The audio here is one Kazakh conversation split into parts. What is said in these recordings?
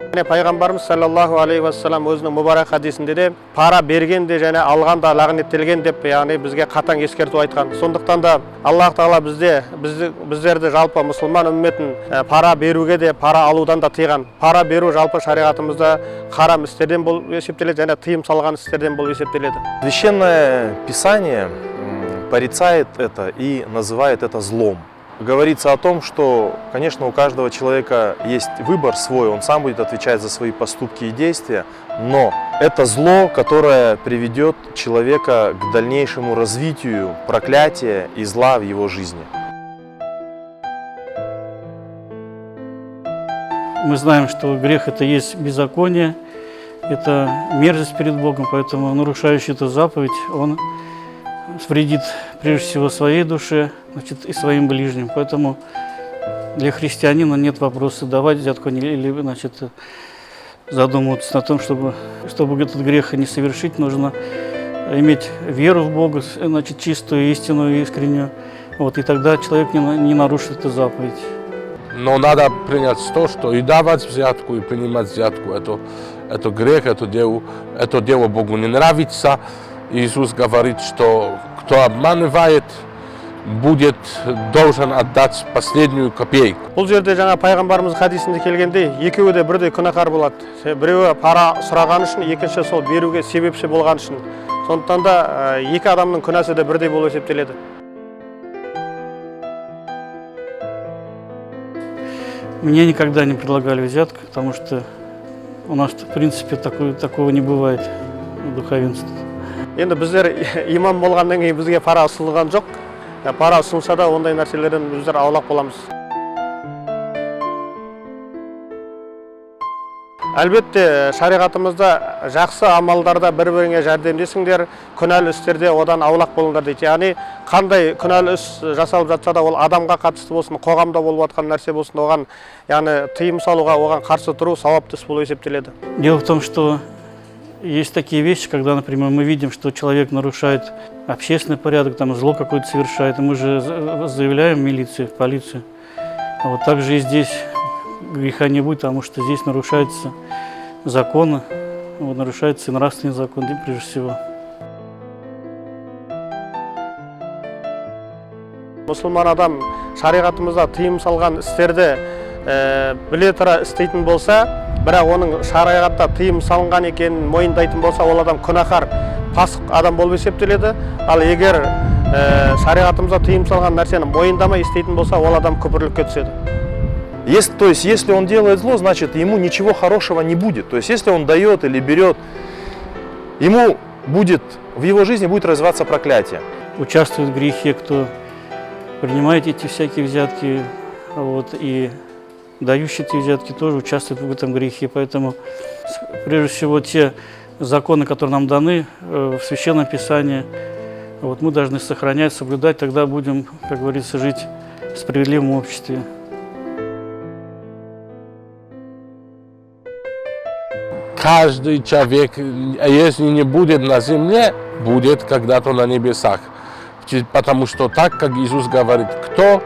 Пайғамбарымыз саллаллаху алейхи вассалам өзінің мұбарак хадисінде де пара бергенде және алғанда лағнеттелген деп, яғни бізге қатаң ескерту айтқан. Сондықтан да Аллах тағала біздерді жалпы мұсылман үмметін пара беруге де, пара алудан да тыйған. Пара беру жалпы шариғатымызда харам істерден болып есептеледі және тыйым салған істерден болып есептеледі. Священное Писание порицает это и называет это злом. Говорится о том, что, конечно, у каждого человека есть выбор свой, он сам будет отвечать за свои поступки и действия, но это зло, которое приведет человека к дальнейшему развитию проклятия и зла в его жизни. Мы знаем, что грех – это есть беззаконие, это мерзость перед Богом, поэтому нарушающий эту заповедь, он вредит прежде всего своей душе, значит, и своим ближним. Поэтому для христианина нет вопроса давать взятку или, значит, задумываться о том, чтобы этот грех не совершить, нужно иметь веру в Бога, значит, чистую, истинную, искреннюю. Вот, и тогда человек не нарушит эту заповедь. Но надо принять то, что и давать взятку, и принимать взятку. Это грех, это дело Богу не нравится. Иисус говорит, что кто обманывает, будет должен отдать последнюю копейку. Бұл жерде жаңа пайғамбарымыз хадисінде келгенде, екеуі де бірдей күнәһар болады. Біреуі пара сұраған үшін, екінші сол беруге себепші болған үшін. Сондықтан да екі адамның күнәсі де бірдей болып есептеледі. Мне никогда не предлагали взятку, потому что у нас, в принципе, такого не бывает в духовенстве. Енді біздер имам болғаннан кейін бізге пара ұсынылған жоқ. Пара ұсынса да ондай нәрселерден біздер аулақ боламыз. Әлбетте, шариғатымызда жақсы амалдарда бір-біріңе жәрдемдесіңдер, күнәлі істерде одан аулақ болыңдар дейді. Яғни, қандай күнәлі іс жасалып жатса да, ол адамға қатысты болсын, қоғамда болып жатқан нәрсе болсын, оған, яғни, тыйым салуға, оған қарсы тұру сауапты іс болып есептеледі. Дело в том, что есть такие вещи, когда, например, мы видим, что человек нарушает общественный порядок, там зло какое-то совершает, и мы же заявляем в милицию, в полицию. А вот также и здесь греха не будет, потому что здесь нарушаются законы, вот, нарушается и нравственный закон, прежде всего. Мұсылман адам шариғатымызда тыйым салған істерді біле тұра істейтін болса, бірақ оның шариғатта тыйым салынған екенін мойындайтын болса, ол адам күнәһар, пасық адам болып есептеледі. Ал егер шариғатымызда тыйым салған нәрсені мойындамай істейтін болса, ол адам күпірлікке түседі. То есть, если он делает зло, значит, ему ничего хорошего не будет. То есть, если он дает или берет, в его жизни будет развиваться проклятие. Участвует в грехе, кто принимает эти всякие взятки, вот, и дающие эти взятки тоже участвуют в этом грехе. Поэтому, прежде всего, те законы, которые нам даны в Священном Писании, вот, мы должны сохранять, соблюдать, тогда будем, как говорится, жить в справедливом обществе. Каждый человек, если не будет на земле, будет когда-то на небесах. Потому что так, как Иисус говорит, кто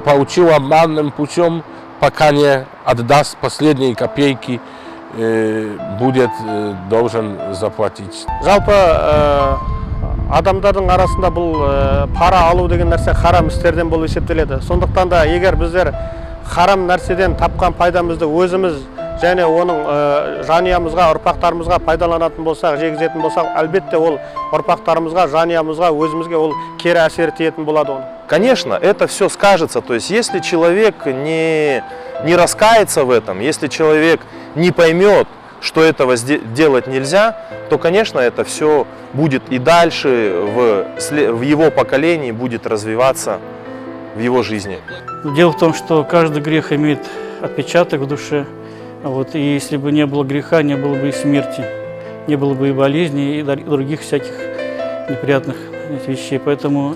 получил обманным путем, пока не отдаст последние копейки, будет должен заплатить. Жалпы адамдардың арасында бұл пара алу деген нәрсе харам істерден болып есептеледі. Сондықтан да егер біздер харам нәрседен тапқан пайдамызды өзіміз және оның жаниямызға, ұрпақтарымызға пайдаланатын болсақ, жегізетін болсақ, әлбетте ол ұрпақтарымызға, жаниямызға, өзімізге ол кері әсер ететін болады оны. Конечно, это все скажется. То есть, если человек не раскается в этом, если человек не поймет, что этого делать нельзя, то, конечно, это все будет и дальше в его поколении будет развиваться в его жизни. Дело в том, что каждый грех имеет отпечаток в душе. Вот, и если бы не было греха, не было бы и смерти, не было бы и болезней, и других всяких неприятных вещей. Поэтому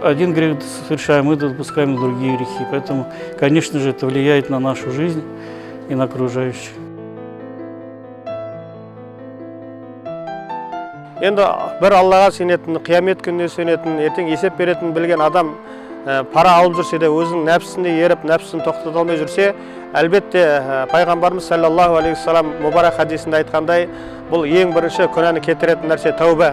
один грех совершаем, мы допускаем другие грехи. Поэтому, конечно же, это влияет на нашу жизнь и на окружающих. Енді бір Аллаға сенетін, қиямет күніне сенетін, ертең есеп беретін білген адам пара алып жүрсе де, өзінің нәпсісіне еріп, нәпсісін тоқтата алмай жүрсе, Әлбетте, пайғамбарымыз саллаллаху алейхи вассалам мұбарак хадисінде айтқандай, бұл ең бірінші күнәні кетіретін нәрсе тәуба.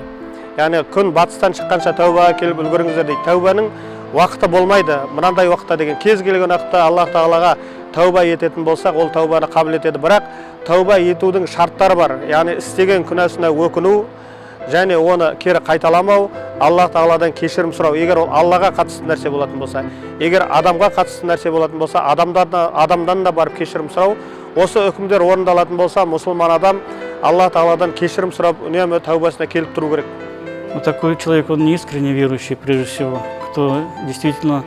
Яғни күн батыстан шыққанша тәубаға келіп үлгеріңіздер дейді. Тәубаның уақыты болмайды. Мынандай уақытта деген кез келген уақытта Аллах тағалаға тәуба ететін болсақ, ол тәубаны қабыл етеді. Бірақ тәуба етудің шарттары бар. Яғни істеген күнәсіне өкіну және оны кері қайталамау, Аллах тағаладан кешірім сұрау. Егер ол Аллаға қатысты нәрсе болатын болса, егер адамға қатысты нәрсе болатын болса, адамдан да барып кешірім сұрау. Осы үкімдер орындалатын болса, мұсылман адам Аллах тағаладан кешірім сұрап, үнемі тәубасына келіп тұру керек. Вот такой человек, он не искренне верующий прежде всего. Кто действительно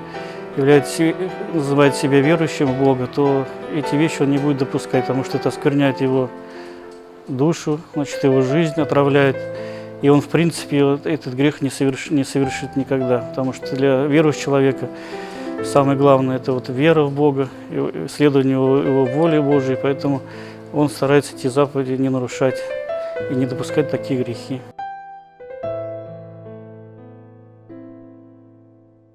называет себя верующим в Бога, то эти вещи он не будет допускать, потому что это оскверняет его душу, значит, его жизнь отравляет. И он, в принципе, этот грех не совершит никогда, потому что для верующего человека самое главное – это вот вера в Бога, следование его воли Божией, поэтому он старается эти заповеди не нарушать и не допускать такие грехи.